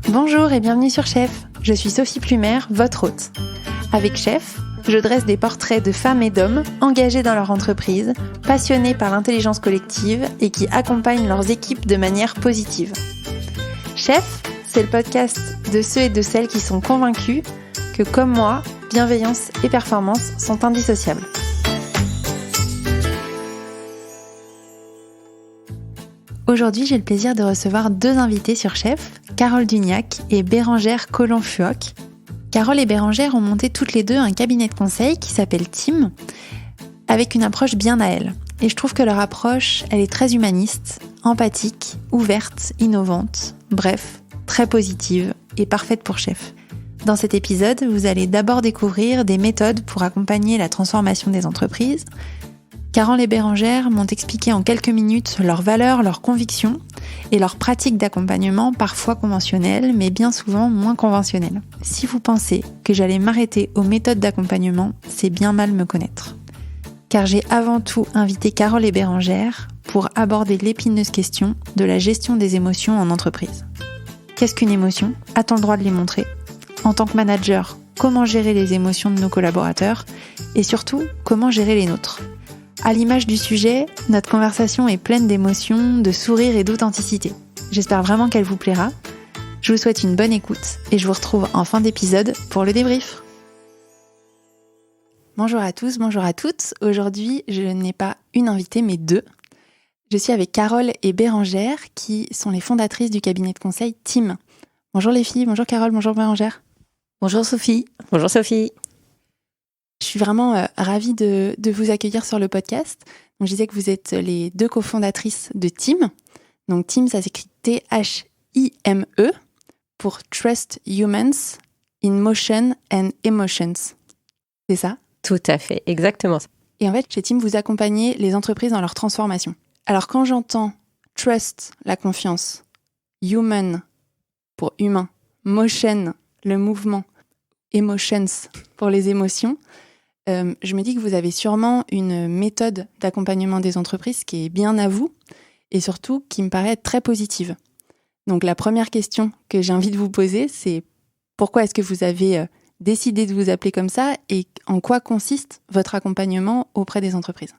Bonjour et bienvenue sur Chef. Je suis Sophie Plumer, votre hôte. Avec Chef, je dresse des portraits de femmes et d'hommes engagés dans leur entreprise, passionnés par l'intelligence collective et qui accompagnent leurs équipes de manière positive. Chef, c'est le podcast de ceux et de celles qui sont convaincus que, comme moi, bienveillance et performance sont indissociables. Aujourd'hui, j'ai le plaisir de recevoir deux invités sur Chef, Carole Duniac et Bérangère Collomb-Fuoc. Carole et Bérangère ont monté toutes les deux un cabinet de conseil qui s'appelle Team, avec une approche bien à elles. Et je trouve que leur approche, elle est très humaniste, empathique, ouverte, innovante, bref, très positive et parfaite pour Chef. Dans cet épisode, vous allez d'abord découvrir des méthodes pour accompagner la transformation des entreprises. Carole et Bérangère m'ont expliqué en quelques minutes leurs valeurs, leurs convictions et leurs pratiques d'accompagnement parfois conventionnelles, mais bien souvent moins conventionnelles. Si vous pensez que j'allais m'arrêter aux méthodes d'accompagnement, c'est bien mal me connaître. Car j'ai avant tout invité Carole et Bérangère pour aborder l'épineuse question de la gestion des émotions en entreprise. Qu'est-ce qu'une émotion ? A-t-on le droit de les montrer ? En tant que manager, comment gérer les émotions de nos collaborateurs ? Et surtout, comment gérer les nôtres ? À l'image du sujet, notre conversation est pleine d'émotions, de sourires et d'authenticité. J'espère vraiment qu'elle vous plaira. Je vous souhaite une bonne écoute et je vous retrouve en fin d'épisode pour le débrief. Bonjour à tous, bonjour à toutes. Aujourd'hui, je n'ai pas une invitée, mais deux. Je suis avec Carole et Bérangère, qui sont les fondatrices du cabinet de conseil Team. Bonjour les filles, bonjour Carole, bonjour Bérangère. Bonjour Sophie. Bonjour Sophie. Je suis vraiment ravie de vous accueillir sur le podcast. Donc, je disais que vous êtes les deux cofondatrices de Team. Donc Team, ça s'écrit T-H-I-M-E pour Trust Humans in Motion and Emotions. C'est ça ? Tout à fait, exactement ça. Et en fait, chez Team, vous accompagnez les entreprises dans leur transformation. Alors quand j'entends Trust, la confiance, Human pour humain, Motion, le mouvement, Emotions pour les émotions, je me dis que vous avez sûrement une méthode d'accompagnement des entreprises qui est bien à vous et surtout qui me paraît être très positive. Donc la première question que j'ai envie de vous poser, c'est pourquoi est-ce que vous avez décidé de vous appeler comme ça et en quoi consiste votre accompagnement auprès des entreprises ?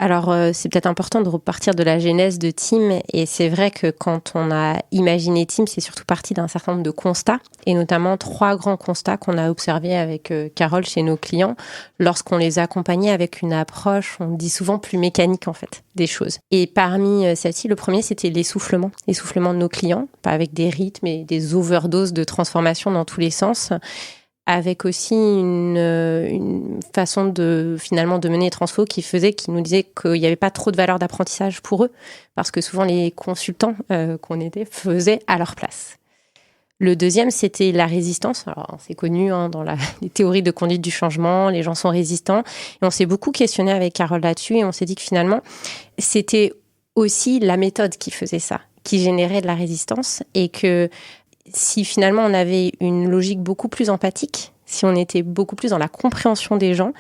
Alors, c'est peut-être important de repartir de la genèse de Team. Et c'est vrai que quand on a imaginé Team, c'est surtout parti d'un certain nombre de constats, et notamment 3 grands constats qu'on a observés avec Carole chez nos clients lorsqu'on les accompagnait avec une approche, on dit souvent plus mécanique en fait, des choses. Et parmi celles-ci, le premier, c'était l'essoufflement de nos clients, pas avec des rythmes et des overdoses de transformation dans tous les sens, avec aussi une façon de mener les transfos qui nous disait qu'il n'y avait pas trop de valeur d'apprentissage pour eux, parce que souvent les consultants qu'on était faisaient à leur place. Le deuxième, c'était la résistance. Alors, c'est connu dans les théories de conduite du changement, les gens sont résistants. Et on s'est beaucoup questionné avec Carole là-dessus, et on s'est dit que finalement, c'était aussi la méthode qui faisait ça, qui générait de la résistance, et que si finalement on avait une logique beaucoup plus empathique, si on était beaucoup plus dans la compréhension des gens,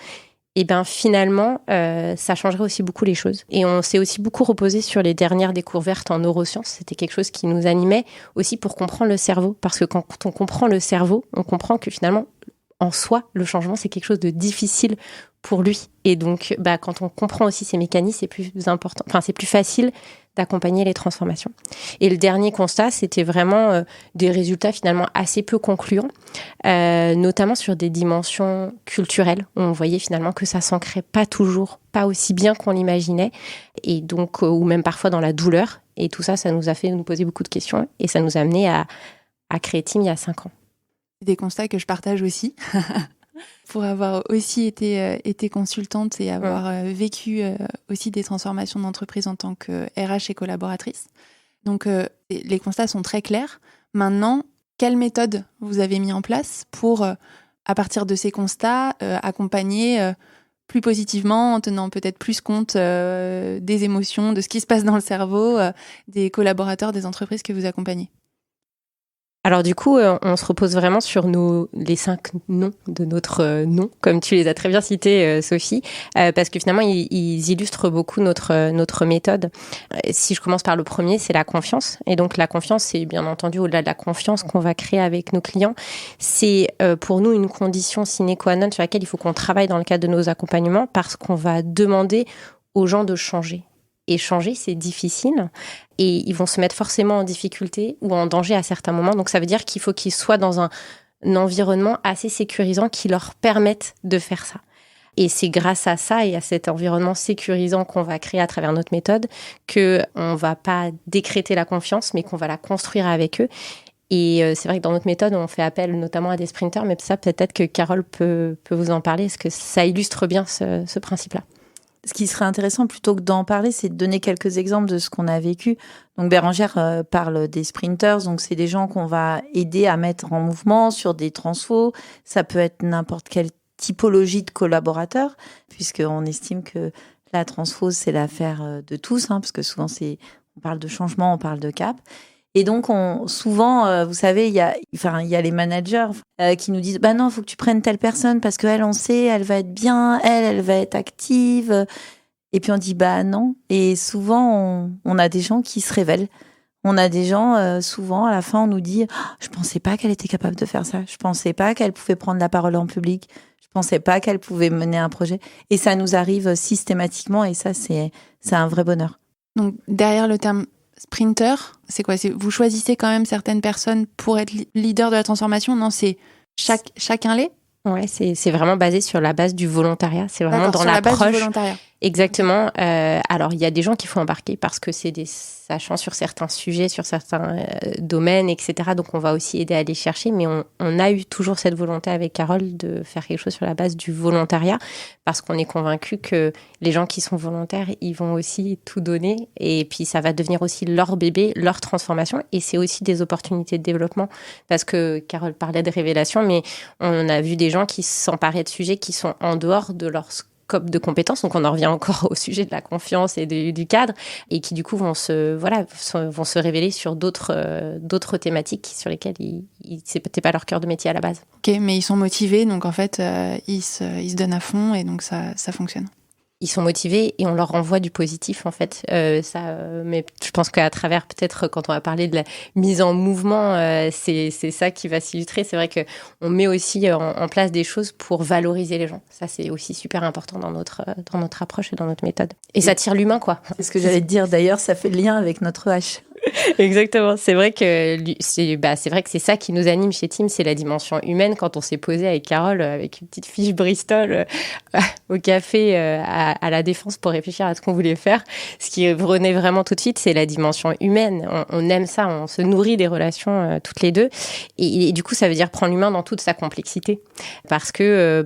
et bien finalement, ça changerait aussi beaucoup les choses. Et on s'est aussi beaucoup reposé sur les dernières découvertes en neurosciences. C'était quelque chose qui nous animait aussi pour comprendre le cerveau. Parce que quand on comprend le cerveau, on comprend que finalement, en soi, le changement, c'est quelque chose de difficile pour lui. Et donc, quand on comprend aussi ces mécanismes, c'est plus important. Enfin, c'est plus facile d'accompagner les transformations. Et le dernier constat, c'était vraiment des résultats finalement assez peu concluants, notamment sur des dimensions culturelles, où on voyait finalement que ça s'ancrait pas toujours, pas aussi bien qu'on l'imaginait, et donc, ou même parfois dans la douleur. Et tout ça, ça nous a fait nous poser beaucoup de questions, et ça nous a amené à créer Team il y a 5 ans. C'est des constats que je partage aussi. Pour avoir aussi été consultante et avoir vécu aussi des transformations d'entreprise en tant que RH et collaboratrice. Donc, les constats sont très clairs. Maintenant, quelle méthode vous avez mis en place pour, à partir de ces constats, accompagner plus positivement, en tenant peut-être plus compte des émotions, de ce qui se passe dans le cerveau, des collaborateurs des entreprises que vous accompagnez ? Alors du coup, on se repose vraiment sur les 5 noms de notre nom, comme tu les as très bien cités, Sophie, parce que finalement, ils illustrent beaucoup notre méthode. Si je commence par le premier, c'est la confiance. Et donc la confiance, c'est bien entendu au-delà de la confiance qu'on va créer avec nos clients. C'est pour nous une condition sine qua non sur laquelle il faut qu'on travaille dans le cadre de nos accompagnements, parce qu'on va demander aux gens de changer. Et changer, c'est difficile. Et ils vont se mettre forcément en difficulté ou en danger à certains moments. Donc, ça veut dire qu'il faut qu'ils soient dans un environnement assez sécurisant qui leur permette de faire ça. Et c'est grâce à ça et à cet environnement sécurisant qu'on va créer à travers notre méthode qu'on ne va pas décréter la confiance, mais qu'on va la construire avec eux. Et c'est vrai que dans notre méthode, on fait appel notamment à des sprinters, mais ça, peut-être que Carole peut vous en parler, parce que ça illustre bien ce principe-là. Ce qui serait intéressant, plutôt que d'en parler, c'est de donner quelques exemples de ce qu'on a vécu. Donc Bérengère parle des sprinters, donc c'est des gens qu'on va aider à mettre en mouvement sur des transfos. Ça peut être n'importe quelle typologie de collaborateurs, puisqu'on estime que la transfo, c'est l'affaire de tous, parce que souvent, on parle de changement, on parle de cap. Et donc, souvent, vous savez, il y a les managers qui nous disent « Bah non, il faut que tu prennes telle personne parce qu'elle, on sait, elle va être bien, elle va être active. » Et puis, on dit « Bah non. » Et souvent, on a des gens qui se révèlent. On a des gens, souvent, à la fin, on nous dit « Je pensais pas qu'elle était capable de faire ça. Je pensais pas qu'elle pouvait prendre la parole en public. Je pensais pas qu'elle pouvait mener un projet. » Et ça nous arrive systématiquement et ça, c'est un vrai bonheur. Donc, derrière le terme sprinter, c'est quoi ? Vous choisissez quand même certaines personnes pour être leader de la transformation ? Non, c'est chacun l'est ? Ouais, c'est vraiment basé sur la base du volontariat. C'est vraiment D'accord, dans sur l'approche. La base du volontariat. Exactement. Alors, il y a des gens qu'il faut embarquer parce que c'est des sachants sur certains sujets, sur certains domaines, etc. Donc, on va aussi aider à les chercher. Mais on a eu toujours cette volonté avec Carole de faire quelque chose sur la base du volontariat parce qu'on est convaincu que les gens qui sont volontaires, ils vont aussi tout donner. Et puis, ça va devenir aussi leur bébé, leur transformation. Et c'est aussi des opportunités de développement parce que Carole parlait de révélation, mais on a vu des gens qui s'emparaient de sujets qui sont en dehors de leur scope de compétences, donc on en revient encore au sujet de la confiance et du cadre, et qui du coup vont se révéler sur d'autres thématiques sur lesquelles c'était pas leur cœur de métier à la base. Ok, mais ils sont motivés, donc en fait ils se donnent à fond et donc ça fonctionne. Ils sont motivés et on leur renvoie du positif en fait. Mais je pense qu'à travers peut-être quand on va parler de la mise en mouvement, c'est ça qui va s'illustrer. C'est vrai que on met aussi en place des choses pour valoriser les gens. Ça c'est aussi super important dans notre approche et dans notre méthode. Et ça tire l'humain quoi. C'est ce que j'allais te dire d'ailleurs, ça fait le lien avec notre H. Exactement. C'est vrai que c'est ça qui nous anime chez Team, c'est la dimension humaine. Quand on s'est posé avec Carole, avec une petite fiche Bristol au café à la Défense pour réfléchir à ce qu'on voulait faire, ce qui revenait vraiment tout de suite, c'est la dimension humaine. On aime ça, on se nourrit des relations toutes les deux. Et du coup, ça veut dire prendre l'humain dans toute sa complexité. Parce que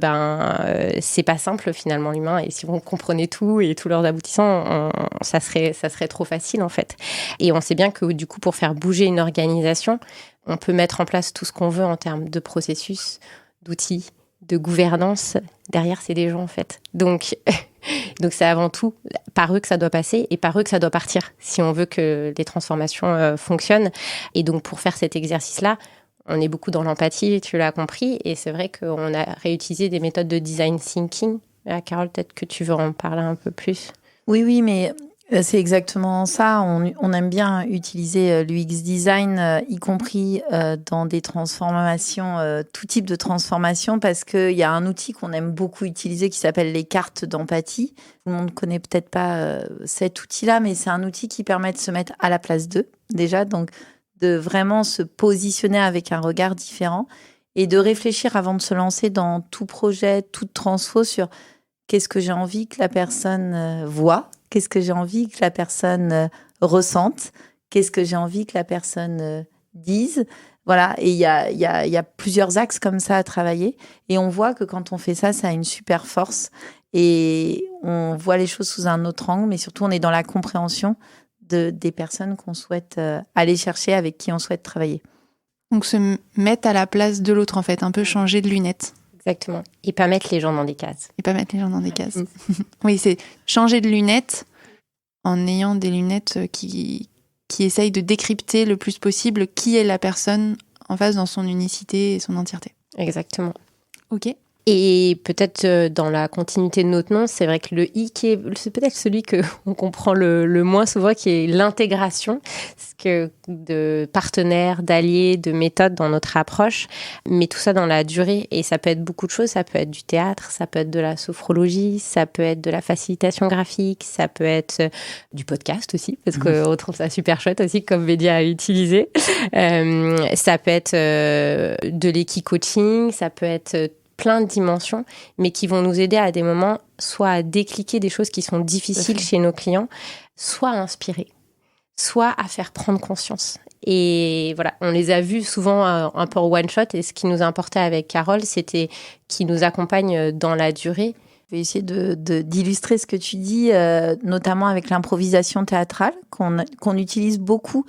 c'est pas simple finalement l'humain. Et si on comprenait tout et tous leurs aboutissants, ça serait trop facile en fait. Et on sait bien que du coup, pour faire bouger une organisation, on peut mettre en place tout ce qu'on veut en termes de processus, d'outils, de gouvernance. Derrière, c'est des gens, en fait. Donc c'est avant tout par eux que ça doit passer et par eux que ça doit partir, si on veut que les transformations fonctionnent. Et donc, pour faire cet exercice-là, on est beaucoup dans l'empathie, tu l'as compris. Et c'est vrai qu'on a réutilisé des méthodes de design thinking. Carole, peut-être que tu veux en parler un peu plus. Oui, mais c'est exactement ça. On aime bien utiliser l'UX design, y compris dans des transformations, tout type de transformation, parce qu'il y a un outil qu'on aime beaucoup utiliser qui s'appelle les cartes d'empathie. Tout le monde ne connaît peut-être pas cet outil-là, mais c'est un outil qui permet de se mettre à la place d'eux, déjà, donc de vraiment se positionner avec un regard différent et de réfléchir avant de se lancer dans tout projet, toute transfo sur qu'est-ce que j'ai envie que la personne voit. Qu'est-ce que j'ai envie que la personne ressente? Qu'est-ce que j'ai envie que la personne dise? Voilà, et il y a plusieurs axes comme ça à travailler. Et on voit que quand on fait ça, ça a une super force. Et on voit les choses sous un autre angle, mais surtout, on est dans la compréhension des personnes qu'on souhaite aller chercher, avec qui on souhaite travailler. Donc, se mettre à la place de l'autre, en fait, un peu changer de lunettes. Exactement. Et pas mettre les gens dans des cases. Oui, c'est changer de lunettes en ayant des lunettes qui essayent de décrypter le plus possible qui est la personne en face dans son unicité et son entièreté. Exactement. Ok. Et peut-être dans la continuité de notre nom, c'est vrai que le I, c'est peut-être celui qu'on comprend le moins souvent, qui est l'intégration de partenaires, d'alliés, de méthodes dans notre approche, mais tout ça dans la durée. Et ça peut être beaucoup de choses, ça peut être du théâtre, ça peut être de la sophrologie, ça peut être de la facilitation graphique, ça peut être du podcast aussi, parce qu'on trouve ça super chouette aussi comme média à utiliser. Ça peut être de l'équi-coaching, ça peut être plein de dimensions, mais qui vont nous aider à des moments soit à décliquer des choses qui sont difficiles chez nos clients, soit à inspirer, soit à faire prendre conscience. Et voilà, on les a vus souvent un peu one shot, et ce qui nous importait avec Carole, c'était qu'ils nous accompagnent dans la durée. Je vais essayer d'illustrer ce que tu dis, notamment avec l'improvisation théâtrale, qu'on utilise beaucoup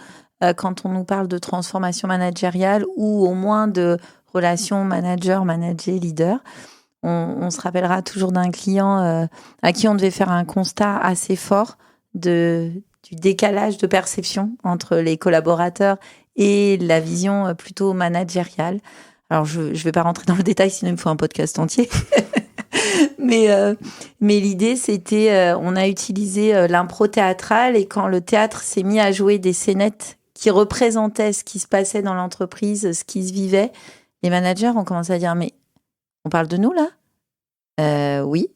quand on nous parle de transformation managériale ou au moins de relation manager, leader. On se rappellera toujours d'un client à qui on devait faire un constat assez fort du décalage de perception entre les collaborateurs et la vision plutôt managériale. Alors, je ne vais pas rentrer dans le détail, sinon il me faut un podcast entier. Mais l'idée, c'était, on a utilisé l'impro théâtrale, et quand le théâtre s'est mis à jouer des scénettes qui représentaient ce qui se passait dans l'entreprise, ce qui se vivait, les managers ont commencé à dire « Mais on parle de nous, là ?» Oui.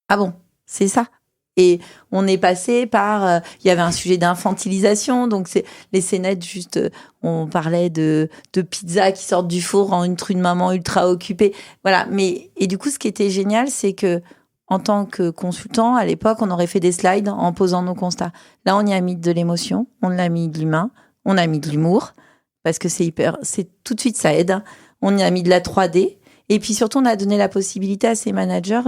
Ah bon, c'est ça. Et on est passé par... Il y avait un sujet d'infantilisation, donc c'est les scénettes, juste, on parlait de pizza qui sortent du four en une true de maman ultra occupée. Voilà. Et du coup, ce qui était génial, c'est que en tant que consultant, à l'époque, on aurait fait des slides en posant nos constats. Là, on y a mis de l'émotion, on a mis de l'humain, on a mis de l'humour, parce que c'est tout de suite, ça aide. On y a mis de la 3D. Et puis surtout, on a donné la possibilité à ces managers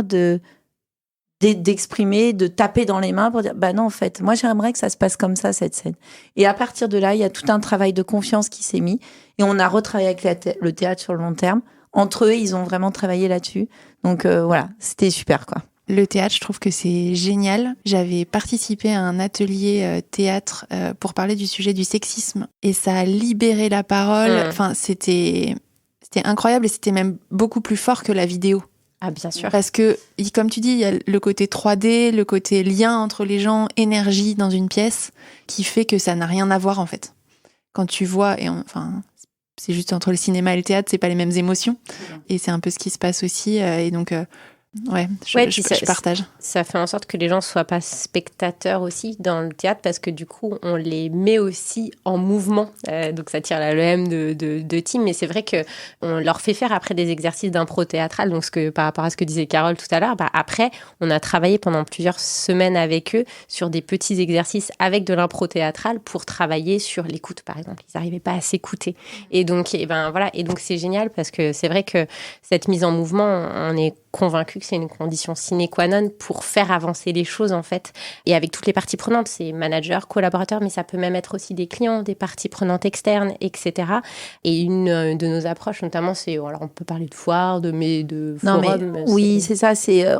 d'exprimer, de taper dans les mains pour dire, bah non, en fait, moi, j'aimerais que ça se passe comme ça, cette scène. Et à partir de là, il y a tout un travail de confiance qui s'est mis. Et on a retravaillé avec le théâtre sur le long terme. Entre eux, ils ont vraiment travaillé là-dessus. Donc voilà, c'était super, quoi. Le théâtre, je trouve que c'est génial. J'avais participé à un atelier théâtre pour parler du sujet du sexisme, et ça a libéré la parole. Enfin, c'était incroyable, et c'était même beaucoup plus fort que la vidéo. Ah, bien sûr. Parce que, comme tu dis, il y a le côté 3D, le côté lien entre les gens, énergie dans une pièce, qui fait que ça n'a rien à voir, en fait. Quand tu vois, c'est juste entre le cinéma et le théâtre, c'est pas les mêmes émotions. Et c'est un peu ce qui se passe aussi. Et donc... je partage. Ça fait en sorte que les gens ne soient pas spectateurs aussi dans le théâtre, parce que du coup, on les met aussi en mouvement. Donc, ça tire le M de Tim. Mais c'est vrai qu'on leur fait faire après des exercices d'impro théâtrale. Donc, par rapport à ce que disait Carole tout à l'heure, après, on a travaillé pendant plusieurs semaines avec eux sur des petits exercices avec de l'impro théâtrale pour travailler sur l'écoute, par exemple. Ils n'arrivaient pas à s'écouter. Et donc, voilà. Et donc, c'est génial, parce que c'est vrai que cette mise en mouvement, on est convaincu que c'est une condition sine qua non pour faire avancer les choses, en fait. Et avec toutes les parties prenantes, c'est managers, collaborateurs, mais ça peut même être aussi des clients, des parties prenantes externes, etc. Et une de nos approches, notamment, c'est, alors on peut parler de foire, de forum. Oui, c'est ça.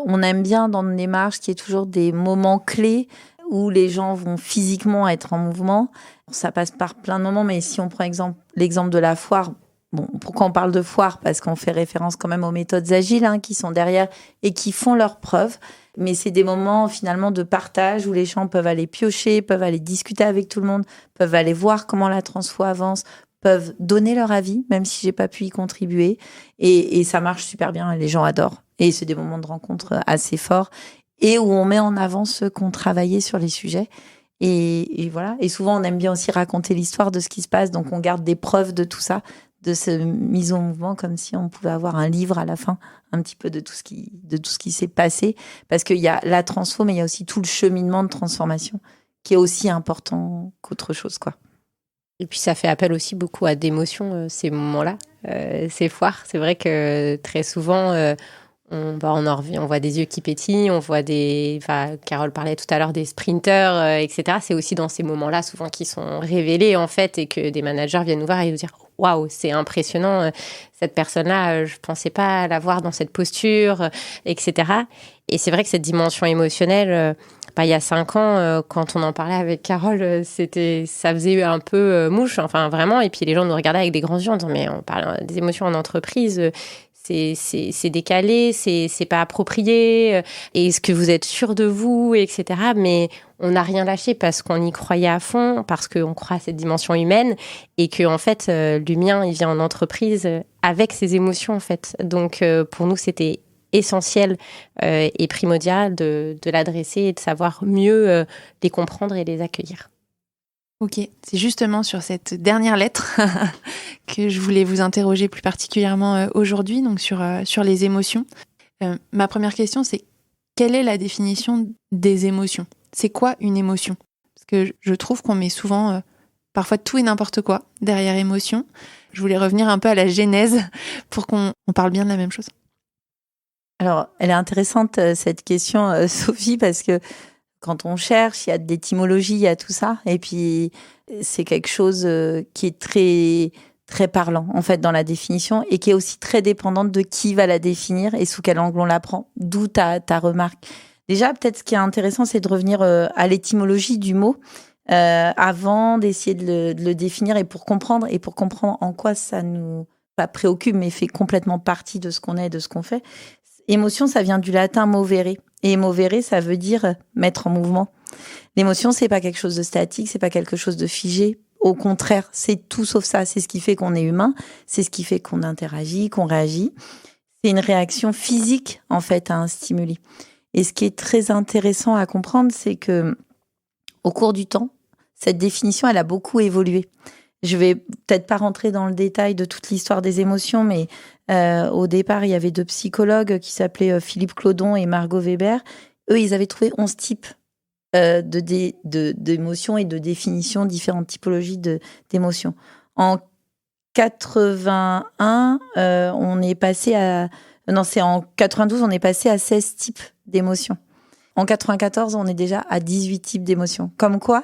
On aime bien dans nos démarches qu'il y ait toujours des moments clés où les gens vont physiquement être en mouvement. Ça passe par plein de moments, mais si on prend l'exemple de la foire, bon, pourquoi on parle de foire ? Parce qu'on fait référence quand même aux méthodes agiles qui sont derrière et qui font leurs preuves. Mais c'est des moments finalement de partage où les gens peuvent aller piocher, peuvent aller discuter avec tout le monde, peuvent aller voir comment la transfo avance, peuvent donner leur avis, même si j'ai pas pu y contribuer. Et ça marche super bien et les gens adorent. Et c'est des moments de rencontre assez forts et où on met en avant ceux qui ont travaillé sur les sujets. Et voilà. Et souvent, on aime bien aussi raconter l'histoire de ce qui se passe. Donc, on garde des preuves de tout ça, de cette mise en mouvement, comme si on pouvait avoir un livre à la fin, un petit peu de tout ce qui s'est passé. Parce qu'il y a la transfo, mais il y a aussi tout le cheminement de transformation qui est aussi important qu'autre chose, quoi. Et puis, ça fait appel aussi beaucoup à d'émotions, ces moments-là, ces foires. C'est vrai que très souvent, on voit des yeux qui pétillent, on voit Carole parlait tout à l'heure des sprinters, etc. C'est aussi dans ces moments-là, souvent, qui sont révélés, en fait, et que des managers viennent nous voir et nous dire « waouh, c'est impressionnant, cette personne-là, je pensais pas la voir dans cette posture, etc. Et c'est vrai que cette dimension émotionnelle, il y a 5 ans, quand on en parlait avec Carole, ça faisait un peu mouche, enfin vraiment. Et puis les gens nous regardaient avec des grands yeux en disant mais on parle des émotions en entreprise. C'est décalé, c'est pas approprié, et est-ce que vous êtes sûr de vous, etc. Mais on n'a rien lâché parce qu'on y croyait à fond, parce qu'on croit à cette dimension humaine, et que en fait, l'humain, il vient en entreprise avec ses émotions, en fait. Donc, pour nous, c'était essentiel et primordial de l'adresser et de savoir mieux les comprendre et les accueillir. Ok, c'est justement sur cette dernière lettre que je voulais vous interroger plus particulièrement aujourd'hui, donc sur les émotions. Ma première question, c'est quelle est la définition des émotions ? C'est quoi une émotion ? Parce que je trouve qu'on met souvent parfois tout et n'importe quoi derrière émotion. Je voulais revenir un peu à la genèse pour qu'on parle bien de la même chose. Alors, elle est intéressante cette question, Sophie, parce que quand on cherche, il y a de l'étymologie, il y a tout ça. Et puis, c'est quelque chose qui est très, très parlant, en fait, dans la définition, et qui est aussi très dépendante de qui va la définir et sous quel angle on la prend. D'où ta remarque. Déjà, peut-être ce qui est intéressant, c'est de revenir à l'étymologie du mot avant d'essayer de le définir et pour comprendre en quoi ça nous pas préoccupe, mais fait complètement partie de ce qu'on est et de ce qu'on fait. Émotion, ça vient du latin movere. Et movere, ça veut dire mettre en mouvement. L'émotion, c'est pas quelque chose de statique, c'est pas quelque chose de figé. Au contraire, c'est tout sauf ça. C'est ce qui fait qu'on est humain, c'est ce qui fait qu'on interagit, qu'on réagit. C'est une réaction physique, en fait, à un stimuli. Et ce qui est très intéressant à comprendre, c'est que, au cours du temps, cette définition, elle a beaucoup évolué. Je vais peut-être pas rentrer dans le détail de toute l'histoire des émotions, mais au départ, il y avait 2 psychologues qui s'appelaient Philippe Claudon et Margot Weber. Eux, ils avaient trouvé 11 types d'émotions et de définitions, différentes typologies d'émotions. En 81, on est passé à... Non, c'est en 92, on est passé à 16 types d'émotions. En 94, on est déjà à 18 types d'émotions. Comme quoi,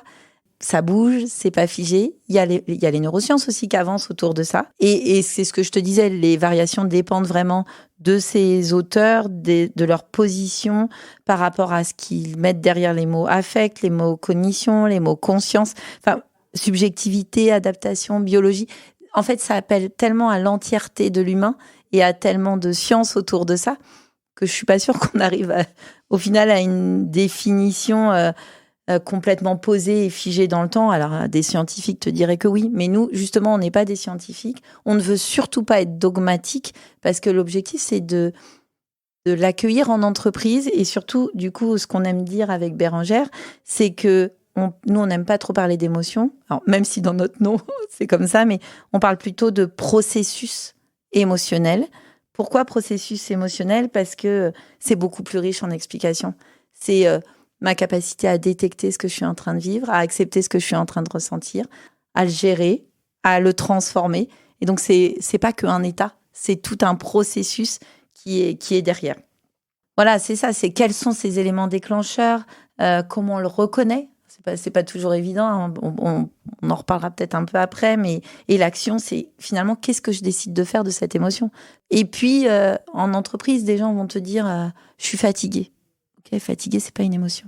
ça bouge, c'est pas figé. Il y a les neurosciences aussi qui avancent autour de ça. Et c'est ce que je te disais, les variations dépendent vraiment de ces auteurs, de leur position par rapport à ce qu'ils mettent derrière les mots affect, les mots cognition, les mots conscience, enfin, subjectivité, adaptation, biologie. En fait, ça appelle tellement à l'entièreté de l'humain et à tellement de sciences autour de ça que je suis pas sûre qu'on arrive au final à une définition complètement posée et figée dans le temps. Alors, des scientifiques te diraient que oui, mais nous, justement, on n'est pas des scientifiques. On ne veut surtout pas être dogmatique parce que l'objectif, c'est de l'accueillir en entreprise. Et surtout, du coup, ce qu'on aime dire avec Bérengère, c'est que nous, on n'aime pas trop parler d'émotions. Alors, même si dans notre nom, c'est comme ça, mais on parle plutôt de processus émotionnel. Pourquoi processus émotionnel ? Parce que c'est beaucoup plus riche en explications. C'est ma capacité à détecter ce que je suis en train de vivre, à accepter ce que je suis en train de ressentir, à le gérer, à le transformer. Et donc, c'est pas qu'un état, c'est tout un processus qui est derrière. Voilà, c'est ça, c'est quels sont ces éléments déclencheurs, comment on le reconnaît. C'est pas toujours évident, hein. On en reparlera peut-être un peu après, et l'action, c'est finalement qu'est-ce que je décide de faire de cette émotion. Et puis, en entreprise, des gens vont te dire je suis fatiguée. Ok, fatiguée, c'est pas une émotion.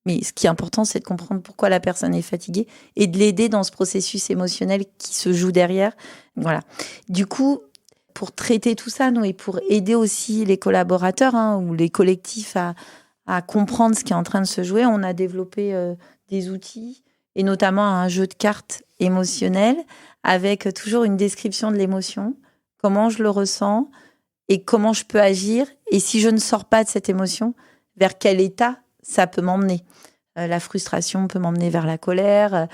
Mais ce qui est important, c'est de comprendre pourquoi la personne est fatiguée et de l'aider dans ce processus émotionnel qui se joue derrière. Voilà. Du coup, pour traiter tout ça, nous, et pour aider aussi les collaborateurs ou les collectifs à comprendre ce qui est en train de se jouer, on a développé des outils et notamment un jeu de cartes émotionnel avec toujours une description de l'émotion, comment je le ressens et comment je peux agir. Et si je ne sors pas de cette émotion, vers quel état ça peut m'emmener. La frustration peut m'emmener vers la colère.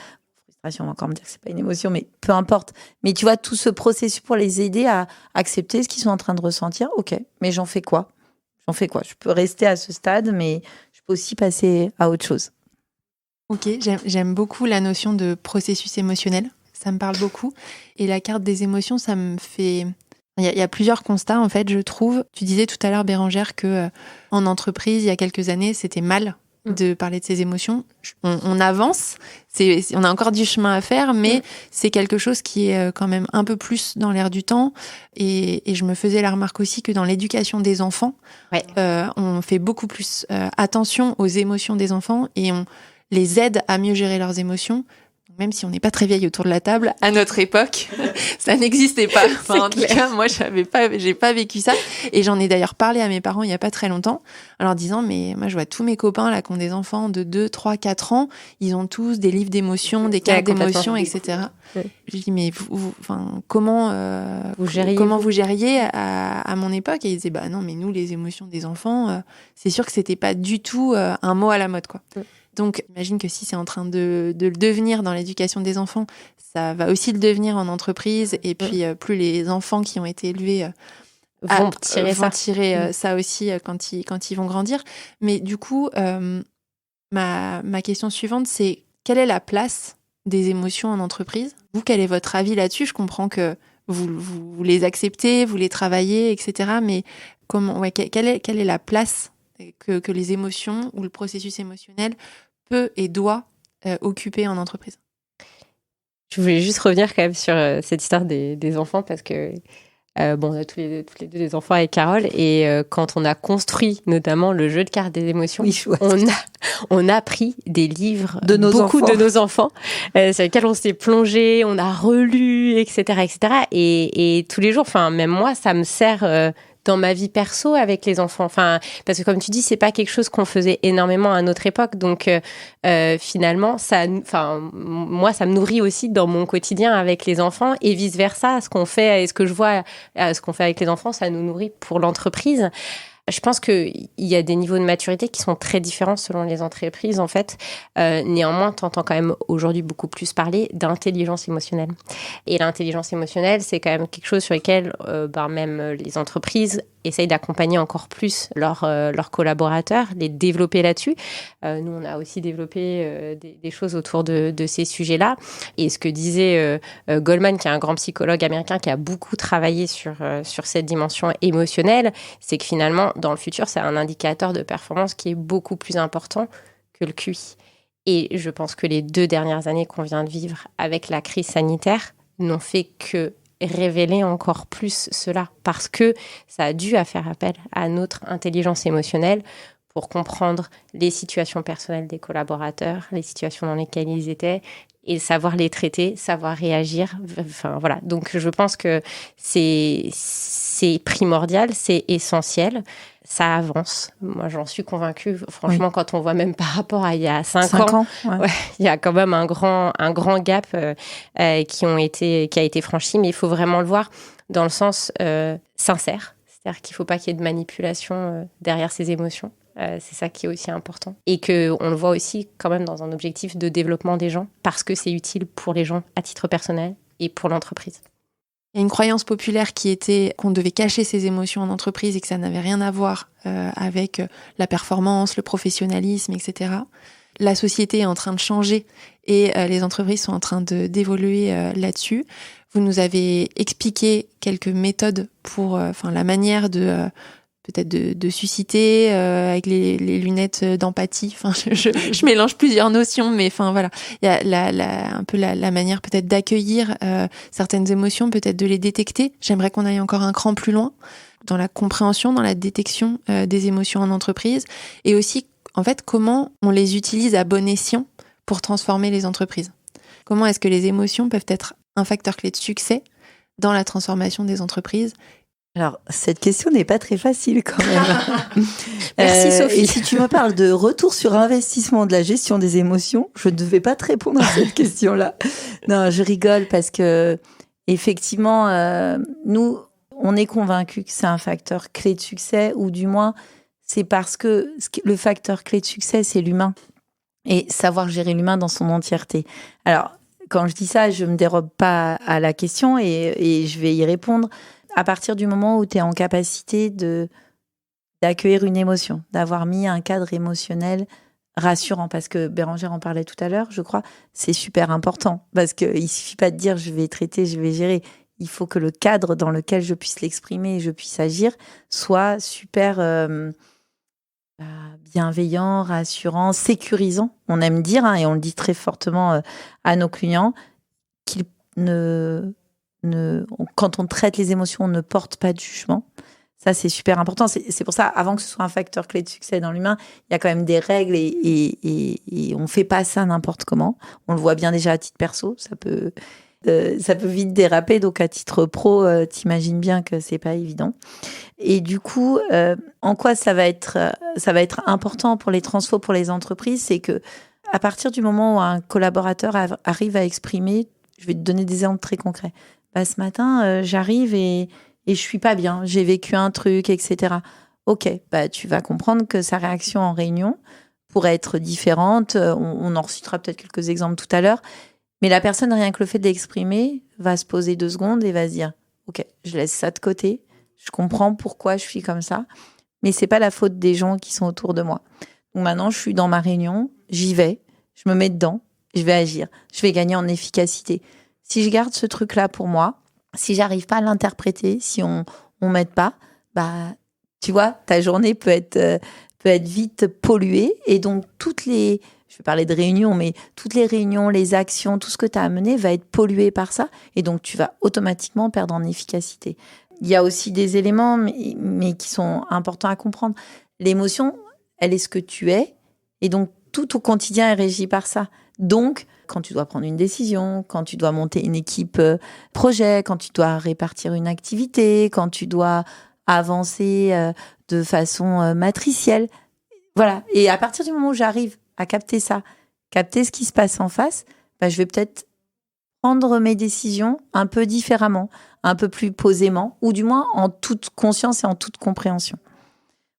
Frustration, on va encore me dire que c'est pas une émotion, mais peu importe. Mais tu vois, tout ce processus pour les aider à accepter ce qu'ils sont en train de ressentir. Ok, mais j'en fais quoi ? Je peux rester à ce stade, mais je peux aussi passer à autre chose. Ok, j'aime beaucoup la notion de processus émotionnel. Ça me parle beaucoup. Et la carte des émotions, ça me fait... Il y a plusieurs constats, en fait, je trouve. Tu disais tout à l'heure, Bérengère, que en entreprise, il y a quelques années, c'était mal de parler de ses émotions. On avance, on a encore du chemin à faire, mais c'est quelque chose qui est quand même un peu plus dans l'air du temps. Et je me faisais la remarque aussi que dans l'éducation des enfants, on fait beaucoup plus attention aux émotions des enfants et on les aide à mieux gérer leurs émotions. Même si on n'est pas très vieille autour de la table, à notre époque, ça n'existait pas. Enfin, en tout cas, moi, j'ai pas vécu ça. Et j'en ai d'ailleurs parlé à mes parents il y a pas très longtemps, en leur disant, mais moi, je vois tous mes copains, là, qui ont des enfants de 2, 3, 4 ans, ils ont tous des livres d'émotions, des cartes d'émotions, etc. Ouais. Je dis, mais comment vous gériez à mon époque? Et ils disaient, bah non, mais nous, les émotions des enfants, c'est sûr que c'était pas du tout un mot à la mode, quoi. Ouais. Donc, j'imagine que si c'est en train de le devenir dans l'éducation des enfants, ça va aussi le devenir en entreprise. Et puis, plus les enfants qui ont été élevés vont tirer ça aussi quand ils vont grandir. Mais du coup, ma question suivante, c'est quelle est la place des émotions en entreprise? Vous, quel est votre avis là-dessus? Je comprends que vous les acceptez, vous les travaillez, etc. Mais quelle est la place que les émotions ou le processus émotionnel peut et doit occuper en entreprise? Je voulais juste revenir quand même sur cette histoire des enfants parce que on a toutes les deux des enfants avec Carole et quand on a construit notamment le jeu de cartes des émotions, on a pris des livres de nos enfants sur lesquels on s'est plongé, on a relu, etc. Et tous les jours, enfin même moi, ça me sert dans ma vie perso avec les enfants. Enfin, parce que comme tu dis, c'est pas quelque chose qu'on faisait énormément à notre époque. Donc, finalement, moi, ça me nourrit aussi dans mon quotidien avec les enfants et vice versa. Ce qu'on fait et ce que je vois, ce qu'on fait avec les enfants, ça nous nourrit pour l'entreprise. Je pense qu'il y a des niveaux de maturité qui sont très différents selon les entreprises, en fait. Néanmoins, t'entends quand même aujourd'hui beaucoup plus parler d'intelligence émotionnelle. Et l'intelligence émotionnelle, c'est quand même quelque chose sur lequel même les entreprises essayent d'accompagner encore plus leurs collaborateurs, les développer là-dessus. Nous, on a aussi développé des choses autour de ces sujets-là. Et ce que disait Goleman, qui est un grand psychologue américain qui a beaucoup travaillé sur cette dimension émotionnelle, c'est que finalement, dans le futur, c'est un indicateur de performance qui est beaucoup plus important que le QI. Et je pense que les 2 dernières années qu'on vient de vivre avec la crise sanitaire n'ont fait que révéler encore plus cela, parce que ça a dû faire appel à notre intelligence émotionnelle pour comprendre les situations personnelles des collaborateurs, les situations dans lesquelles ils étaient, et savoir les traiter, savoir réagir. Enfin, voilà. Donc, je pense que c'est primordial, c'est essentiel. Ça avance. Moi, j'en suis convaincue. Franchement, quand on voit même par rapport à il y a 5 ans, il y a quand même un grand gap qui a été franchi. Mais il faut vraiment le voir dans le sens sincère. C'est-à-dire qu'il ne faut pas qu'il y ait de manipulation derrière ces émotions. C'est ça qui est aussi important. Et qu'on le voit aussi quand même dans un objectif de développement des gens, parce que c'est utile pour les gens à titre personnel et pour l'entreprise. Il y a une croyance populaire qui était qu'on devait cacher ses émotions en entreprise et que ça n'avait rien à voir avec la performance, le professionnalisme, etc. La société est en train de changer et les entreprises sont en train d'évoluer là-dessus. Vous nous avez expliqué quelques méthodes pour la manière peut-être de susciter avec les lunettes d'empathie. Enfin, je mélange plusieurs notions, mais voilà, il y a un peu la manière peut-être d'accueillir certaines émotions, peut-être de les détecter. J'aimerais qu'on aille encore un cran plus loin dans la compréhension, dans la détection des émotions en entreprise, et aussi en fait comment on les utilise à bon escient pour transformer les entreprises. Comment est-ce que les émotions peuvent être un facteur clé de succès dans la transformation des entreprises? Alors, cette question n'est pas très facile quand même. Merci Sophie. Et si tu me parles de retour sur investissement de la gestion des émotions, je ne vais pas te répondre à cette question-là. Non, je rigole parce que effectivement, nous, on est convaincus que c'est un facteur clé de succès, ou du moins, c'est parce que le facteur clé de succès, c'est l'humain. Et savoir gérer l'humain dans son entièreté. Alors, quand je dis ça, je ne me dérobe pas à la question et je vais y répondre. À partir du moment où tu es en capacité d'accueillir une émotion, d'avoir mis un cadre émotionnel rassurant, parce que Bérangère en parlait tout à l'heure, je crois, c'est super important, parce qu'il ne suffit pas de dire je vais traiter, je vais gérer. Il faut que le cadre dans lequel je puisse l'exprimer et je puisse agir soit super bienveillant, rassurant, sécurisant. On aime dire, et on le dit très fortement à nos clients, qu'ils quand on traite les émotions, on ne porte pas de jugement. Ça, c'est super important. C'est pour ça, avant que ce soit un facteur clé de succès dans l'humain, il y a quand même des règles et on ne fait pas ça n'importe comment. On le voit bien déjà à titre perso. Ça peut vite déraper. Donc, à titre pro, t'imagines bien que c'est pas évident. Et du coup, en quoi ça va être important pour les transfos, pour les entreprises, c'est que à partir du moment où un collaborateur arrive à exprimer, je vais te donner des exemples très concrets. Ce matin, j'arrive et je suis pas bien, j'ai vécu un truc, etc. Ok, tu vas comprendre que sa réaction en réunion pourrait être différente. On en recitera peut-être quelques exemples tout à l'heure. Mais la personne, rien que le fait d'exprimer, va se poser 2 secondes et va se dire « Ok, je laisse ça de côté, je comprends pourquoi je suis comme ça, mais c'est pas la faute des gens qui sont autour de moi. » Donc maintenant, je suis dans ma réunion, j'y vais, je me mets dedans, je vais agir, je vais gagner en efficacité. Si je garde ce truc-là pour moi, si j'arrive pas à l'interpréter, si on m'aide pas, tu vois, ta journée peut être vite polluée. Et donc, je vais parler de réunions, mais toutes les réunions, les actions, tout ce que tu as à mener va être pollué par ça. Et donc, tu vas automatiquement perdre en efficacité. Il y a aussi des éléments, mais qui sont importants à comprendre. L'émotion, elle est ce que tu es. Et donc, tout au quotidien est régi par ça. Donc, quand tu dois prendre une décision, quand tu dois monter une équipe projet, quand tu dois répartir une activité, quand tu dois avancer de façon matricielle. Voilà. Et à partir du moment où j'arrive à capter ça, capter ce qui se passe en face, je vais peut-être prendre mes décisions un peu différemment, un peu plus posément, ou du moins en toute conscience et en toute compréhension.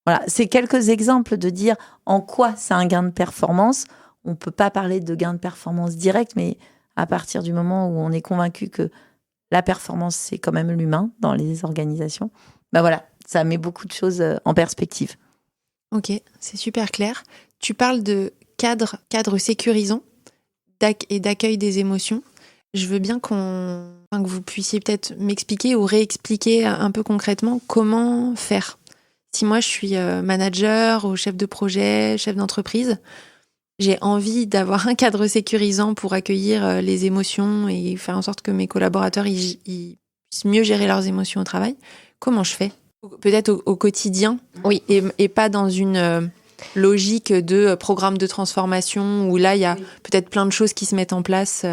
Voilà. C'est quelques exemples de dire en quoi c'est un gain de performance. On ne peut pas parler de gain de performance direct, mais à partir du moment où on est convaincu que la performance, c'est quand même l'humain dans les organisations, voilà, ça met beaucoup de choses en perspective. Ok, c'est super clair. Tu parles de cadre sécurisant et d'accueil des émotions. Je veux bien que vous puissiez peut-être m'expliquer ou réexpliquer un peu concrètement comment faire. Si moi, je suis manager ou chef de projet, chef d'entreprise, j'ai envie d'avoir un cadre sécurisant pour accueillir les émotions et faire en sorte que mes collaborateurs ils puissent mieux gérer leurs émotions au travail. Comment je fais ? Peut-être au quotidien, oui, et pas dans une logique de programme de transformation où là, il y a peut-être plein de choses qui se mettent en place.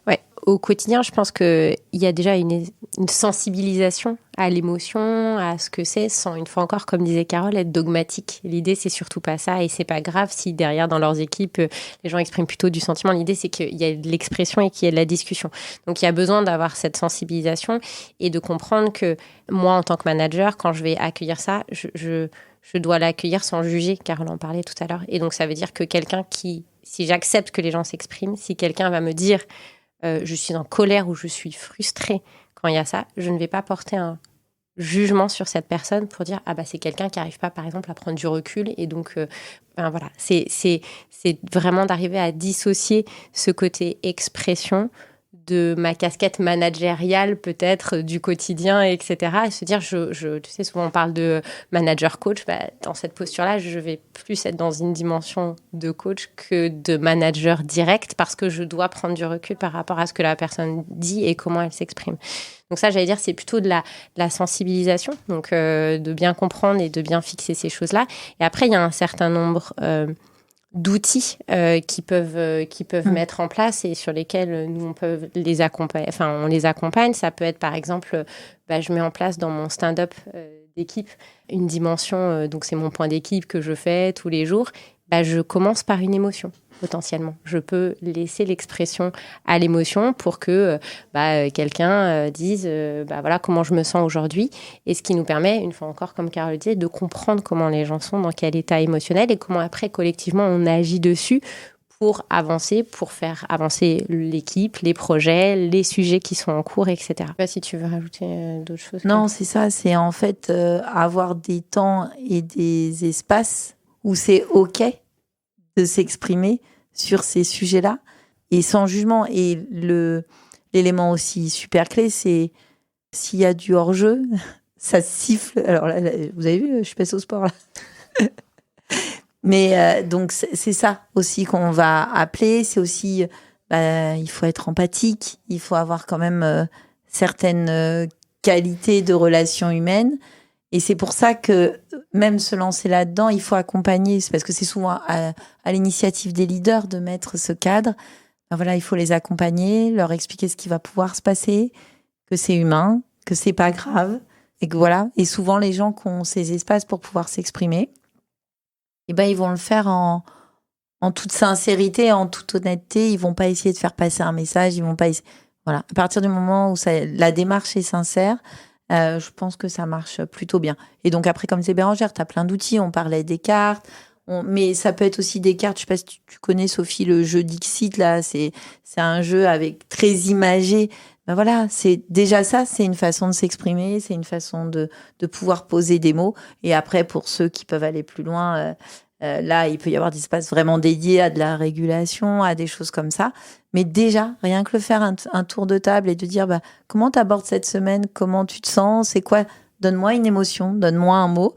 Ouais, au quotidien, je pense qu'il y a déjà une sensibilisation à l'émotion, à ce que c'est, sans, une fois encore, comme disait Carole, être dogmatique. L'idée, c'est surtout pas ça, et c'est pas grave si derrière, dans leurs équipes, les gens expriment plutôt du sentiment. L'idée, c'est qu'il y ait de l'expression et qu'il y ait de la discussion. Donc, il y a besoin d'avoir cette sensibilisation et de comprendre que moi, en tant que manager, quand je vais accueillir ça, je dois l'accueillir sans juger. Carole en parlait tout à l'heure. Et donc, ça veut dire que si j'accepte que les gens s'expriment, si quelqu'un va me dire je suis en colère ou je suis frustrée quand il y a ça, je ne vais pas porter un jugement sur cette personne pour dire c'est quelqu'un qui n'arrive pas, par exemple, à prendre du recul. Et donc, voilà, c'est vraiment d'arriver à dissocier ce côté expression de ma casquette managériale, peut-être, du quotidien, etc. Et se dire, tu sais, souvent on parle de manager-coach. Dans cette posture-là, je vais plus être dans une dimension de coach que de manager direct parce que je dois prendre du recul par rapport à ce que la personne dit et comment elle s'exprime. Donc ça, j'allais dire, c'est plutôt de la sensibilisation, donc de bien comprendre et de bien fixer ces choses-là. Et après, il y a un certain nombre d'outils qui peuvent mettre en place et sur lesquels nous on peut les accompagner. Enfin, on les accompagne. Ça peut être par exemple, je mets en place dans mon stand-up d'équipe une dimension. Donc c'est mon point d'équipe que je fais tous les jours. Je commence par une émotion. Potentiellement, je peux laisser l'expression à l'émotion pour que quelqu'un dise voilà comment je me sens aujourd'hui, et ce qui nous permet, une fois encore, comme Carole disait, de comprendre comment les gens sont, dans quel état émotionnel, et comment après collectivement on agit dessus pour faire avancer l'équipe, les projets, les sujets qui sont en cours, etc. Je ne sais pas si tu veux rajouter d'autres choses. Non, c'est ça, c'est en fait avoir des temps et des espaces où c'est OK de s'exprimer sur ces sujets-là et sans jugement. Et l'élément aussi super clé, c'est s'il y a du hors-jeu, ça siffle. Alors là, vous avez vu, je passe au sport là. Mais donc, c'est ça aussi qu'on va appeler. C'est aussi, il faut être empathique. Il faut avoir quand même certaines qualités de relations humaines. Et c'est pour ça que même se lancer là-dedans, il faut accompagner. C'est parce que c'est souvent à l'initiative des leaders de mettre ce cadre. Voilà, il faut les accompagner, leur expliquer ce qui va pouvoir se passer, que c'est humain, que c'est pas grave. Et que voilà. Et souvent, les gens qui ont ces espaces pour pouvoir s'exprimer, ils vont le faire en toute sincérité, en toute honnêteté. Ils vont pas essayer de faire passer un message. Ils vont pas voilà. À partir du moment où la démarche est sincère, je pense que ça marche plutôt bien. Et donc après, comme c'est Bérangère, tu as plein d'outils. On parlait des cartes. Mais ça peut être aussi des cartes. Je sais pas si tu connais, Sophie, le jeu Dixit, là. C'est un jeu avec très imagé. Voilà, c'est déjà ça, c'est une façon de s'exprimer, c'est une façon de pouvoir poser des mots. Et après, pour ceux qui peuvent aller plus loin, là, il peut y avoir des espaces vraiment dédiés à de la régulation, à des choses comme ça. Mais déjà, rien que le faire un tour de table et de dire comment t'abordes cette semaine, comment tu te sens, c'est quoi, donne-moi une émotion, donne-moi un mot.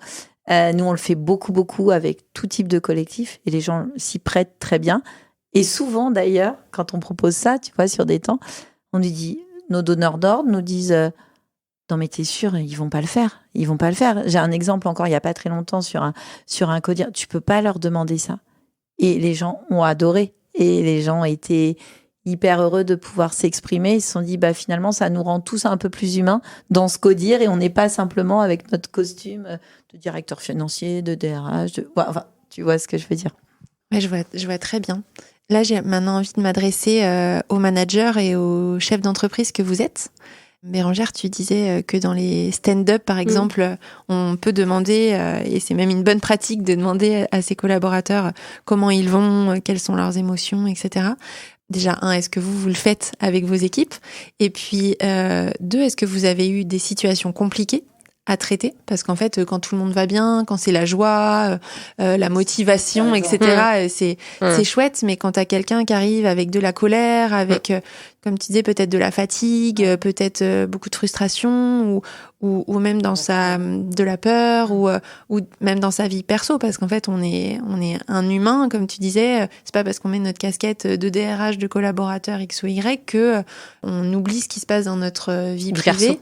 Nous, on le fait beaucoup avec tout type de collectif et les gens s'y prêtent très bien. Et souvent, d'ailleurs, quand on propose ça, tu vois, sur des temps, on nous dit... Nos donneurs d'ordre nous disent non mais t'es sûr, ils vont pas le faire. J'ai un exemple encore il y a pas très longtemps sur un codir. Tu peux pas leur demander ça. Et les gens ont adoré et les gens étaient hyper heureux de pouvoir s'exprimer. Ils se sont dit finalement ça nous rend tous un peu plus humains dans ce codir et on n'est pas simplement avec notre costume de directeur financier, de DRH. Enfin, tu vois ce que je veux dire. Ouais, je vois très bien. Là, j'ai maintenant envie de m'adresser aux managers et aux chefs d'entreprise que vous êtes. Bérangère, tu disais que dans les stand-up, par exemple, on peut demander, et c'est même une bonne pratique de demander à ses collaborateurs comment ils vont, quelles sont leurs émotions, etc. Déjà, est-ce que vous le faites avec vos équipes ? Et puis, 2, est-ce que vous avez eu des situations compliquées à traiter, parce qu'en fait, quand tout le monde va bien, quand c'est la joie, la motivation, etc., c'est chouette, mais quand t'as quelqu'un qui arrive avec de la colère, avec, comme tu disais, peut-être de la fatigue, peut-être beaucoup de frustration, ou même de la peur, ou même dans sa vie perso, parce qu'en fait, on est un humain, comme tu disais, c'est pas parce qu'on met notre casquette de DRH, de collaborateur X ou Y, que on oublie ce qui se passe dans notre vie privée,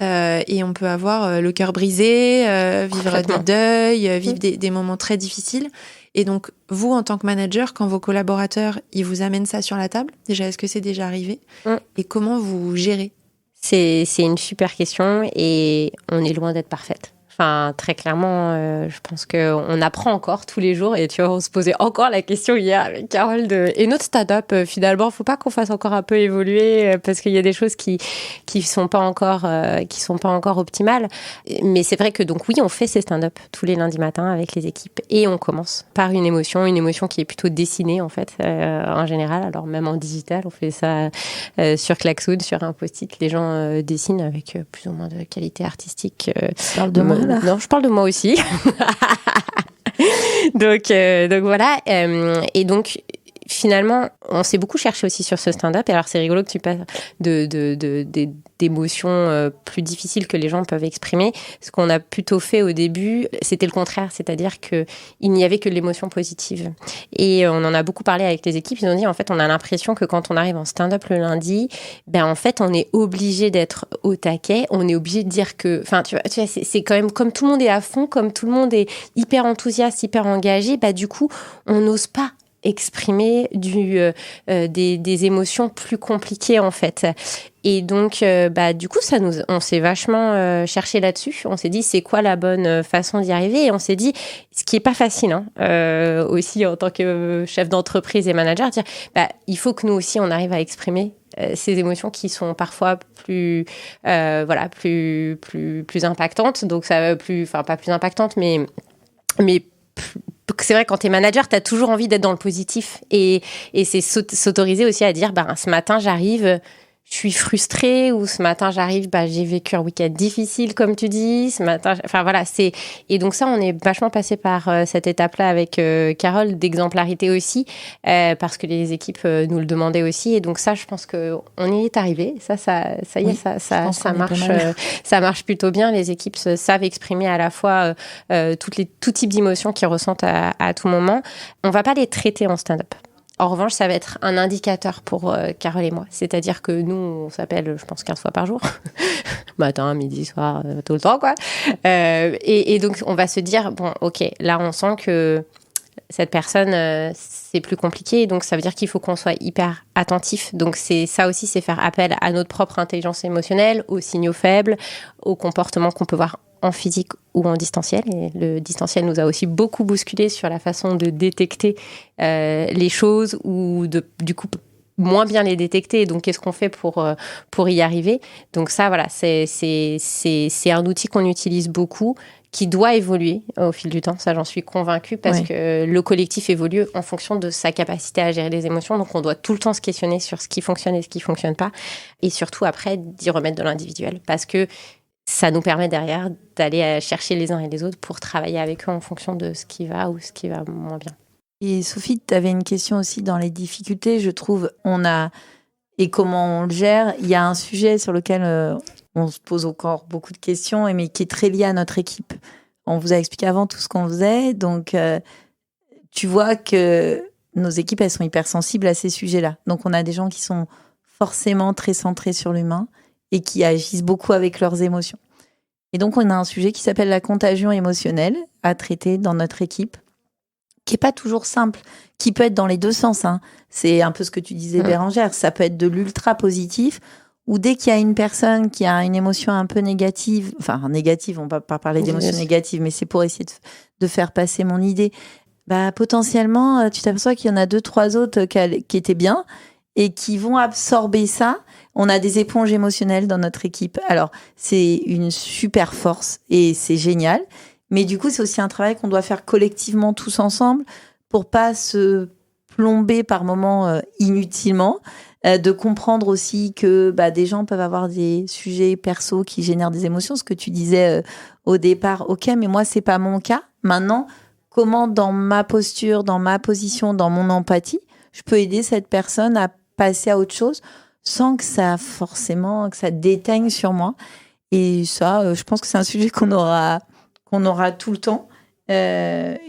et on peut avoir le cœur brisé, vivre des deuils, vivre des moments très difficiles. Et donc, vous, en tant que manager, quand vos collaborateurs, ils vous amènent ça sur la table, déjà, est-ce que c'est déjà arrivé ? Et comment vous gérez ? C'est une super question et on est loin d'être parfaite. Enfin, très clairement, je pense qu'on apprend encore tous les jours. Et tu vois, on se posait encore la question hier avec Carole et notre stand-up, finalement, faut pas qu'on fasse encore un peu évoluer parce qu'il y a des choses qui sont pas encore optimales. Mais c'est vrai que donc oui, on fait ces stand-up tous les lundis matins avec les équipes et on commence par une émotion qui est plutôt dessinée en fait, en général. Alors même en digital, on fait ça sur Klaxoon, sur un post-it. Les gens dessinent avec plus ou moins de qualité artistique. Parle de moi. Non, je parle de moi aussi. donc voilà. Et donc, finalement, on s'est beaucoup cherché aussi sur ce stand-up. Et alors, c'est rigolo que tu parles d'émotions plus difficiles que les gens peuvent exprimer. Ce qu'on a plutôt fait au début, c'était le contraire. C'est-à-dire qu'il n'y avait que de l'émotion positive. Et on en a beaucoup parlé avec les équipes. Ils ont dit, en fait, on a l'impression que quand on arrive en stand-up le lundi, en fait, on est obligé d'être au taquet. On est obligé de dire que... Enfin, tu vois, c'est quand même... Comme tout le monde est à fond, comme tout le monde est hyper enthousiaste, hyper engagé, du coup, on n'ose pas exprimer des émotions plus compliquées en fait. Et donc du coup on s'est vachement cherché là-dessus. On s'est dit c'est quoi la bonne façon d'y arriver et on s'est dit ce qui est pas facile aussi en tant que chef d'entreprise et manager, dire il faut que nous aussi on arrive à exprimer ces émotions qui sont parfois plus impactantes. Donc ça pas plus impactantes mais c'est vrai, quand t'es manager, t'as toujours envie d'être dans le positif. Et c'est s'autoriser aussi à dire, ce matin, j'arrive, je suis frustrée, ou ce matin j'arrive, j'ai vécu un week-end difficile comme tu dis, ce matin, enfin voilà, et donc ça on est vachement passé par cette étape-là avec Carole, d'exemplarité aussi, parce que les équipes nous le demandaient aussi, et donc ça je pense que on y est arrivé, ça y est, ça marche, ça marche plutôt bien, les équipes savent exprimer à la fois tout type d'émotions qu'ils ressentent à tout moment. On va pas les traiter en stand-up. En revanche, ça va être un indicateur pour Carole et moi. C'est-à-dire que nous, on s'appelle, je pense, 15 fois par jour. Matin, midi, soir, tout le temps, quoi. Et donc, on va se dire, bon, OK, là, on sent que cette personne, c'est plus compliqué. Donc, ça veut dire qu'il faut qu'on soit hyper attentif. Donc, ça aussi, c'est faire appel à notre propre intelligence émotionnelle, aux signaux faibles, aux comportements qu'on peut voir en physique ou en distanciel. Et le distanciel nous a aussi beaucoup bousculé sur la façon de détecter les choses ou du coup moins bien les détecter. Donc, qu'est-ce qu'on fait pour y arriver ? Donc ça, voilà, c'est un outil qu'on utilise beaucoup, qui doit évoluer au fil du temps. Ça, j'en suis convaincue, parce que le collectif évolue en fonction de sa capacité à gérer les émotions. Donc, on doit tout le temps se questionner sur ce qui fonctionne et ce qui fonctionne pas. Et surtout, après, d'y remettre de l'individuel. Parce que ça nous permet derrière d'aller chercher les uns et les autres pour travailler avec eux en fonction de ce qui va ou ce qui va moins bien. Et Sophie, tu avais une question aussi dans les difficultés, je trouve, et comment on le gère. Il y a un sujet sur lequel on se pose encore beaucoup de questions, mais qui est très lié à notre équipe. On vous a expliqué avant tout ce qu'on faisait, donc tu vois que nos équipes, elles sont hypersensibles à ces sujets-là. Donc on a des gens qui sont forcément très centrés sur l'humain et qui agissent beaucoup avec leurs émotions. Et donc on a un sujet qui s'appelle la contagion émotionnelle à traiter dans notre équipe, qui n'est pas toujours simple, qui peut être dans les deux sens. C'est un peu ce que tu disais, Bérangère. Ça peut être de l'ultra positif, ou dès qu'il y a une personne qui a une émotion un peu négative, enfin négative, on ne va pas parler d'émotion négative, mais c'est pour essayer de faire passer mon idée, potentiellement, tu t'aperçois qu'il y en a 2-3 autres qui étaient bien et qui vont absorber ça. On a des éponges émotionnelles dans notre équipe. Alors, c'est une super force et c'est génial. Mais du coup, c'est aussi un travail qu'on doit faire collectivement tous ensemble pour pas se plomber par moments inutilement, de comprendre aussi que des gens peuvent avoir des sujets perso qui génèrent des émotions. Ce que tu disais au départ, ok, mais moi, c'est pas mon cas. Maintenant, comment dans ma posture, dans ma position, dans mon empathie, je peux aider cette personne à passer à autre chose sans que ça déteigne sur moi. Et ça, je pense que c'est un sujet qu'on aura tout le temps. C'est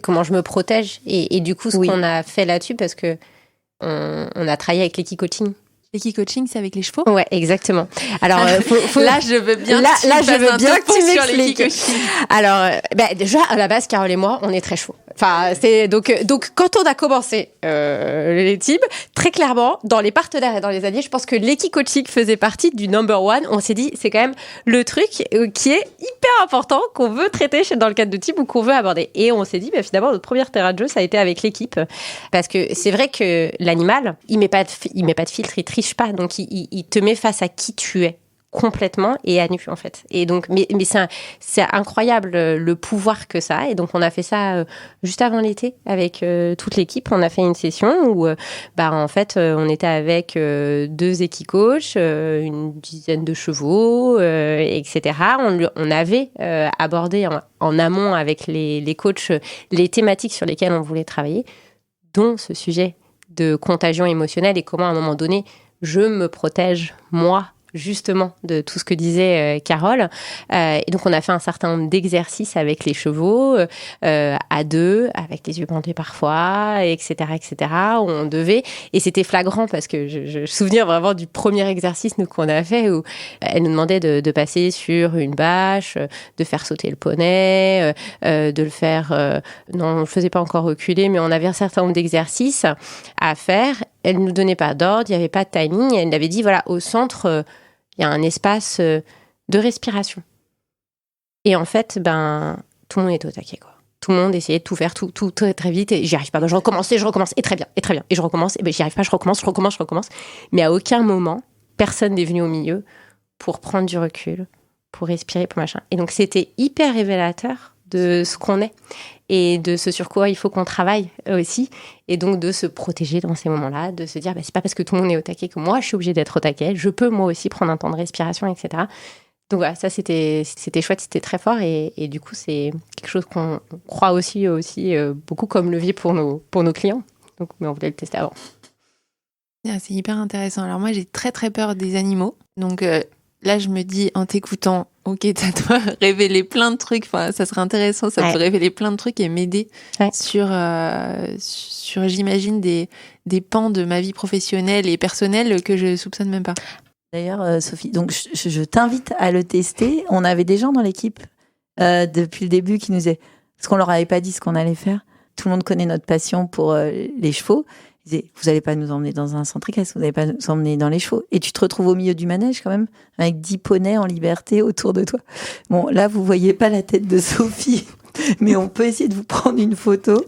comment je me protège. Et du coup, ce qu'on a fait là-dessus, parce que on a travaillé avec l'Equicoaching. L'Equicoaching, c'est avec les chevaux ? Ouais, exactement. Alors, là, je veux bien que tu m'expliques. Alors, déjà, à la base, Carole et moi, on est très chauds. Enfin, c'est donc quand on a commencé les teams, très clairement, dans les partenaires et dans les alliés, je pense que l'Equicoaching faisait partie du number one. On s'est dit, c'est quand même le truc qui est hyper important, qu'on veut traiter dans le cadre de team ou qu'on veut aborder. Et on s'est dit, finalement, notre première terrain de jeu, ça a été avec l'équipe, parce que c'est vrai que l'animal, il met pas de filtre, il triche pas, donc il te met face à qui tu es complètement et à nu, en fait. Et donc, mais c'est incroyable le pouvoir que ça a. Et donc, on a fait ça juste avant l'été avec toute l'équipe. On a fait une session où, en fait, on était avec 2 équicoachs, une dizaine de chevaux, etc. On avait abordé en amont avec les coachs les thématiques sur lesquelles on voulait travailler, dont ce sujet de contagion émotionnelle et comment, à un moment donné, je me protège, moi, justement, de tout ce que disait Carole. Et donc, on a fait un certain nombre d'exercices avec les chevaux, à 2, avec les yeux bandés parfois, etc., où on devait... Et c'était flagrant parce que je me souviens vraiment du premier exercice qu'on a fait où elle nous demandait de passer sur une bâche, de faire sauter le poney, de le faire... non, on ne le faisait pas encore reculer, mais on avait un certain nombre d'exercices à faire. Elle ne nous donnait pas d'ordre, il n'y avait pas de timing. Elle avait dit, voilà, au centre, il y a un espace de respiration. Et en fait, tout le monde est au taquet, quoi. Tout le monde essayait de tout faire, tout très, très vite. Et j'y arrive pas. Donc, je recommence, et très bien. Et je recommence, et j'y arrive pas, je recommence. Mais à aucun moment, personne n'est venu au milieu pour prendre du recul, pour respirer, pour machin. Et donc, c'était hyper révélateur de ce qu'on est. et de ce sur quoi il faut qu'on travaille aussi, et donc de se protéger dans ces moments-là, de se dire c'est pas parce que tout le monde est au taquet que moi je suis obligée d'être au taquet, je peux moi aussi prendre un temps de respiration, etc. Donc voilà, ça c'était chouette, c'était très fort, et du coup c'est quelque chose qu'on croit aussi beaucoup comme levier pour nos clients. Donc, mais on voulait le tester avant. C'est hyper intéressant. Alors moi j'ai très très peur des animaux, donc là je me dis en t'écoutant, ok, ça doit révéler plein de trucs, enfin ça serait intéressant, ça peut révéler plein de trucs et m'aider sur j'imagine des pans de ma vie professionnelle et personnelle que je soupçonne même pas. D'ailleurs, Sophie, donc je t'invite à le tester. On avait des gens dans l'équipe depuis le début qui nous disaient, parce qu'on leur avait pas dit ce qu'on allait faire. Tout le monde connaît notre passion pour les chevaux. Ils disaient, vous allez pas nous emmener dans un centre équestre, vous allez pas nous emmener dans les chevaux. Et tu te retrouves au milieu du manège quand même, avec 10 poneys en liberté autour de toi. Bon, là, vous voyez pas la tête de Sophie, mais on peut essayer de vous prendre une photo.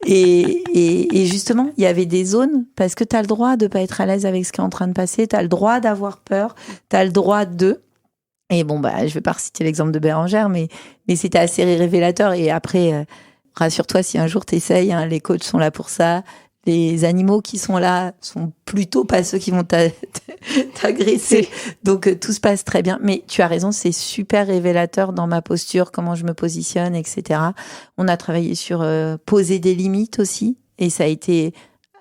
Et justement, il y avait des zones, parce que tu as le droit de pas être à l'aise avec ce qui est en train de passer, tu as le droit d'avoir peur, tu as le droit de... Et bon, je vais pas reciter l'exemple de Bérengère, mais c'était assez révélateur. Et après, rassure-toi, si un jour t'essayes, les coachs sont là pour ça. Les animaux qui sont là sont plutôt pas ceux qui vont t'agresser. Donc, tout se passe très bien. Mais tu as raison, c'est super révélateur dans ma posture, comment je me positionne, etc. On a travaillé sur poser des limites aussi. Et ça a été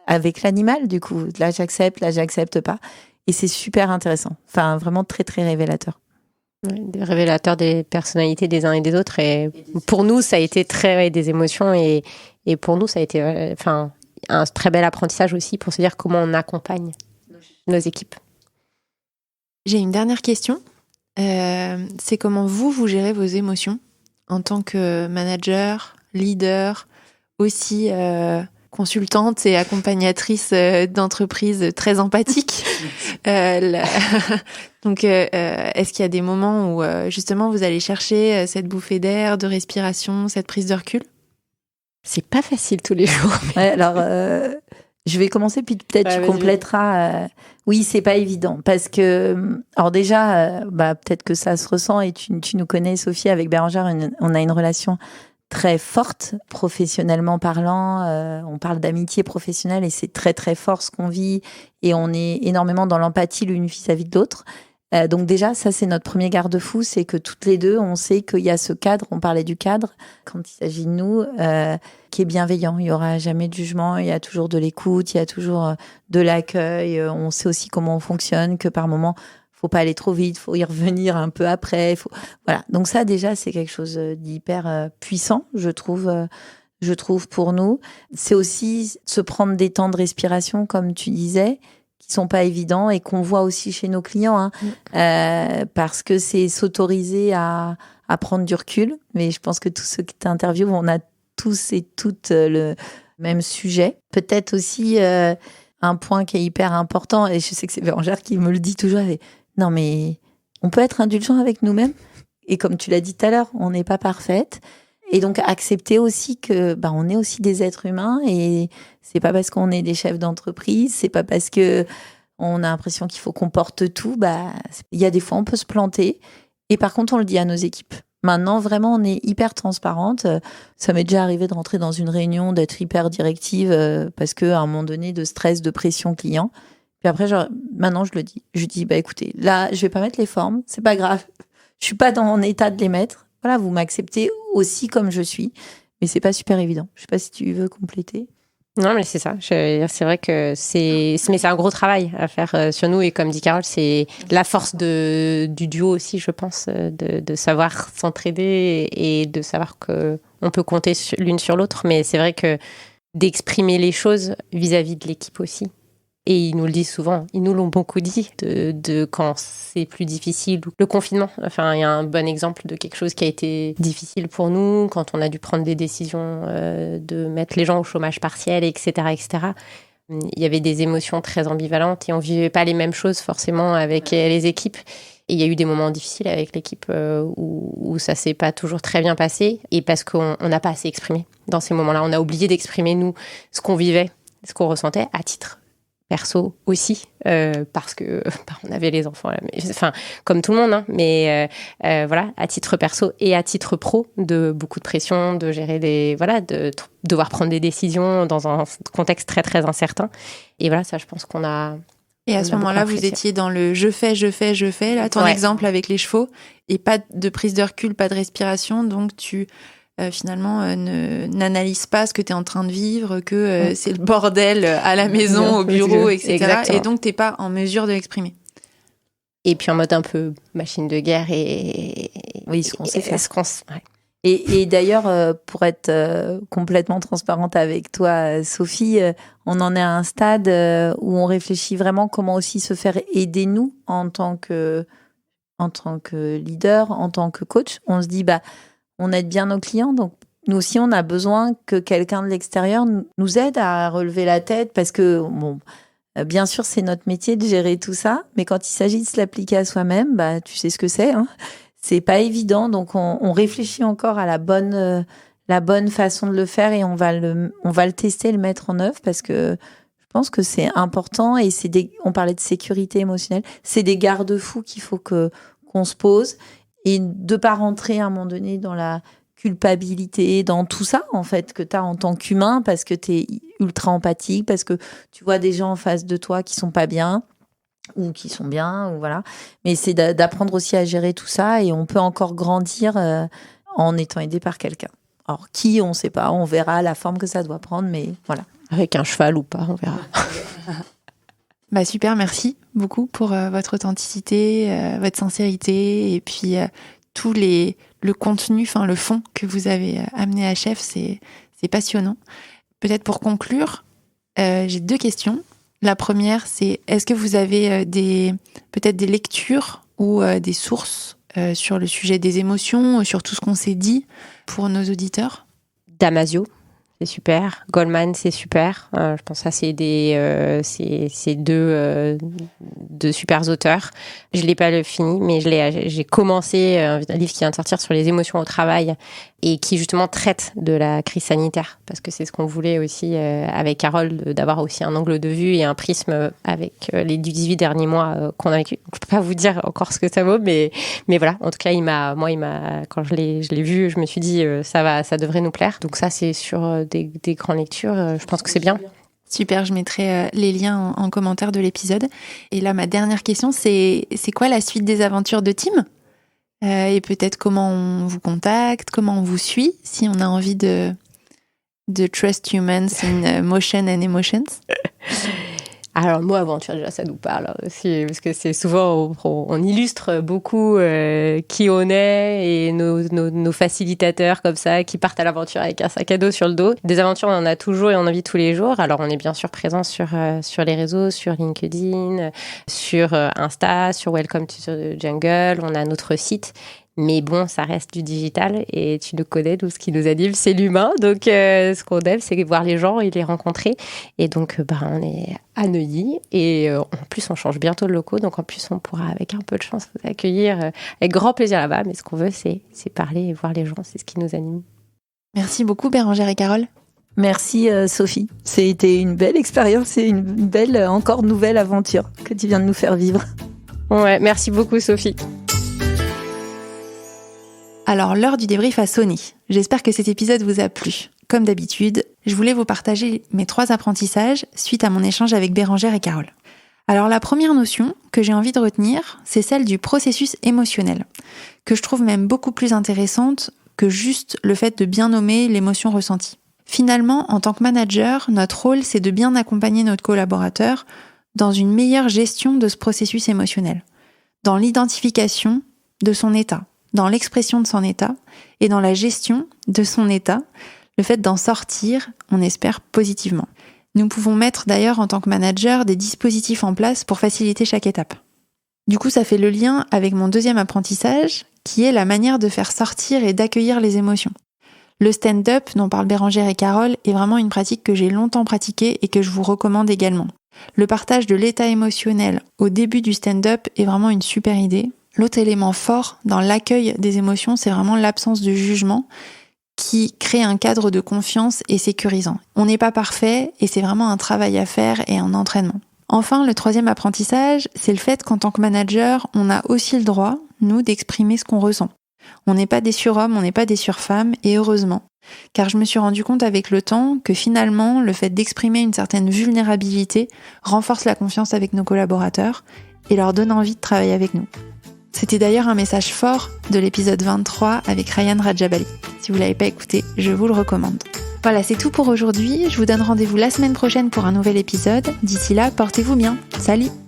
avec l'animal, du coup. Là, j'accepte pas. Et c'est super intéressant. Enfin, vraiment très, très révélateur. Des révélateurs des personnalités des uns et des autres. Et pour nous, ça a été des émotions. Et pour nous, ça a été... un très bel apprentissage aussi pour se dire comment on accompagne nos équipes. J'ai une dernière question. C'est comment vous gérez vos émotions en tant que manager, leader, aussi consultante et accompagnatrice d'entreprise très empathique. Donc, est-ce qu'il y a des moments où justement vous allez chercher cette bouffée d'air, de respiration, cette prise de recul ? C'est pas facile tous les jours. Ouais, alors, je vais commencer, puis peut-être tu compléteras. Oui, c'est pas évident. Parce que, alors déjà, peut-être que ça se ressent, et tu nous connais, Sophie, avec Bérengère, on a une relation très forte, professionnellement parlant. On parle d'amitié professionnelle, et c'est très, très fort ce qu'on vit. Et on est énormément dans l'empathie l'une vis-à-vis de l'autre. Donc déjà, ça, c'est notre premier garde-fou, c'est que toutes les deux, on sait qu'il y a ce cadre, on parlait du cadre, quand il s'agit de nous, qui est bienveillant. Il n'y aura jamais de jugement, il y a toujours de l'écoute, il y a toujours de l'accueil. On sait aussi comment on fonctionne, que par moment, faut pas aller trop vite, faut y revenir un peu après. Voilà. Donc ça, déjà, c'est quelque chose d'hyper puissant, je trouve, pour nous. C'est aussi se prendre des temps de respiration, comme tu disais, qui sont pas évidents et qu'on voit aussi chez nos clients, parce que c'est s'autoriser à prendre du recul. Mais je pense que tous ceux qui t'interviewent, on a tous et toutes le même sujet. Peut-être aussi un point qui est hyper important, et je sais que c'est Bérengère qui me le dit toujours, non mais on peut être indulgent avec nous-mêmes, et comme tu l'as dit tout à l'heure, on n'est pas parfaite. Et donc accepter aussi que on est aussi des êtres humains, et c'est pas parce qu'on est des chefs d'entreprise, c'est pas parce que on a l'impression qu'il faut qu'on porte tout. Il y a des fois on peut se planter, et par contre on le dit à nos équipes. Maintenant vraiment on est hyper transparente. Ça m'est déjà arrivé de rentrer dans une réunion, d'être hyper directive parce que à un moment donné de stress, de pression client. Puis après maintenant je le dis. Je dis écoutez, là je vais pas mettre les formes, c'est pas grave. Je suis pas dans mon état de les mettre. Voilà, vous m'acceptez aussi comme je suis, mais c'est pas super évident. Je sais pas si tu veux compléter. Non, mais c'est ça. C'est vrai que mais c'est un gros travail à faire sur nous, et comme dit Carole, c'est la force du duo aussi, je pense, de savoir s'entraider et de savoir que on peut compter l'une sur l'autre. Mais c'est vrai que d'exprimer les choses vis-à-vis de l'équipe aussi. Et ils nous le disent souvent, ils nous l'ont beaucoup dit, de quand c'est plus difficile. Le confinement, il y a un bon exemple de quelque chose qui a été difficile pour nous, quand on a dû prendre des décisions de mettre les gens au chômage partiel, etc., etc. Il y avait des émotions très ambivalentes, et on vivait pas les mêmes choses forcément avec les équipes. Et il y a eu des moments difficiles avec l'équipe où ça s'est pas toujours très bien passé, et parce qu'on n'a pas assez exprimé dans ces moments-là. On a oublié d'exprimer, nous, ce qu'on vivait, ce qu'on ressentait à titre perso aussi, parce que on avait les enfants, comme tout le monde, hein, mais voilà, à titre perso et à titre pro, de beaucoup de pression, de gérer de devoir prendre des décisions dans un contexte très très incertain. Et voilà, ça, je pense qu'on a. Et à ce moment-là, vous étiez dans le je fais, là, ton exemple avec les chevaux, et pas de prise de recul, pas de respiration, donc tu finalement n'analyses pas ce que tu es en train de vivre, que c'est le bordel à la maison, au bureau, etc. Exactement. Et donc tu n'es pas en mesure de l'exprimer. Et puis en mode un peu machine de guerre et ce qu'on sait faire. Ouais. Et d'ailleurs, pour être complètement transparente avec toi, Sophie, on en est à un stade où on réfléchit vraiment comment aussi se faire aider nous en tant que leader, en tant que coach. On se dit, on aide bien nos clients, donc nous aussi, on a besoin que quelqu'un de l'extérieur nous aide à relever la tête parce que, bien sûr, c'est notre métier de gérer tout ça, mais quand il s'agit de se l'appliquer à soi-même, tu sais ce que c'est, hein. C'est pas évident, donc on réfléchit encore à la bonne façon de le faire et on va le tester, le mettre en œuvre parce que je pense que c'est important et on parlait de sécurité émotionnelle, c'est des garde-fous qu'il faut qu'on se pose et de pas rentrer à un moment donné dans la culpabilité, dans tout ça en fait que tu as en tant qu'humain parce que tu es ultra empathique, parce que tu vois des gens en face de toi qui sont pas bien ou qui sont bien, ou voilà. Mais c'est d'apprendre aussi à gérer tout ça et on peut encore grandir en étant aidé par quelqu'un. Alors qui, on ne sait pas, on verra la forme que ça doit prendre, mais voilà. Avec un cheval ou pas, on verra. Super, merci beaucoup pour votre authenticité, votre sincérité et puis tout le contenu, le fond que vous avez amené à Chef, c'est passionnant. Peut-être pour conclure, j'ai 2 questions. La première, c'est est-ce que vous avez peut-être des lectures ou des sources sur le sujet des émotions, sur tout ce qu'on s'est dit pour nos auditeurs ? Damasio, c'est super. Goleman, c'est super. Je pense que ça, c'est deux super auteurs. Je ne l'ai pas fini, mais j'ai commencé un livre qui vient de sortir sur les émotions au travail et qui justement traite de la crise sanitaire, parce que c'est ce qu'on voulait aussi avec Carole, d'avoir aussi un angle de vue et un prisme avec les 18 derniers mois qu'on a vécu. Je ne peux pas vous dire encore ce que ça vaut, mais voilà. En tout cas, quand je l'ai vu, je me suis dit ça devrait nous plaire. Donc ça, c'est sur des grandes lectures. Je pense que c'est bien. Super, je mettrai les liens en commentaire de l'épisode. Et là, ma dernière question, c'est quoi la suite des aventures de Tim ? Et peut-être comment on vous contacte, comment on vous suit, si on a envie de trust humans in motion and emotions. Alors, le mot aventure, déjà, ça nous parle aussi, parce que c'est souvent, on illustre beaucoup qui on est et nos facilitateurs comme ça, qui partent à l'aventure avec un sac à dos sur le dos. Des aventures, on en a toujours et on en vit tous les jours. Alors, on est bien sûr présent sur les réseaux, sur LinkedIn, sur Insta, sur Welcome to the Jungle. On a notre site. Mais bon, ça reste du digital et tu nous connais, nous, ce qui nous anime, c'est l'humain. Donc, ce qu'on aime, c'est voir les gens et les rencontrer. Et donc, on est à Neuilly et en plus, on change bientôt de locaux. Donc, en plus, on pourra, avec un peu de chance, vous accueillir avec grand plaisir là-bas. Mais ce qu'on veut, c'est parler et voir les gens. C'est ce qui nous anime. Merci beaucoup, Bérengère et Carole. Merci, Sophie. C'était une belle expérience et une belle, encore nouvelle aventure que tu viens de nous faire vivre. Ouais, merci beaucoup, Sophie. Alors, l'heure du débrief a sonné. J'espère que cet épisode vous a plu. Comme d'habitude, je voulais vous partager mes 3 apprentissages suite à mon échange avec Bérengère et Carole. Alors, la première notion que j'ai envie de retenir, c'est celle du processus émotionnel, que je trouve même beaucoup plus intéressante que juste le fait de bien nommer l'émotion ressentie. Finalement, en tant que manager, notre rôle, c'est de bien accompagner notre collaborateur dans une meilleure gestion de ce processus émotionnel, dans l'identification de son état, dans l'expression de son état et dans la gestion de son état, le fait d'en sortir, on espère, positivement. Nous pouvons mettre d'ailleurs en tant que manager des dispositifs en place pour faciliter chaque étape. Du coup, ça fait le lien avec mon 2e apprentissage, qui est la manière de faire sortir et d'accueillir les émotions. Le stand-up, dont parlent Bérengère et Carole, est vraiment une pratique que j'ai longtemps pratiquée et que je vous recommande également. Le partage de l'état émotionnel au début du stand-up est vraiment une super idée. L'autre élément fort dans l'accueil des émotions, c'est vraiment l'absence de jugement qui crée un cadre de confiance et sécurisant. On n'est pas parfait et c'est vraiment un travail à faire et un entraînement. Enfin, le troisième apprentissage, c'est le fait qu'en tant que manager, on a aussi le droit, nous, d'exprimer ce qu'on ressent. On n'est pas des surhommes, on n'est pas des surfemmes, et heureusement. Car je me suis rendu compte avec le temps que finalement, le fait d'exprimer une certaine vulnérabilité renforce la confiance avec nos collaborateurs et leur donne envie de travailler avec nous. C'était d'ailleurs un message fort de l'épisode 23 avec Ryan Rajabali. Si vous ne l'avez pas écouté, je vous le recommande. Voilà, c'est tout pour aujourd'hui. Je vous donne rendez-vous la semaine prochaine pour un nouvel épisode. D'ici là, portez-vous bien. Salut!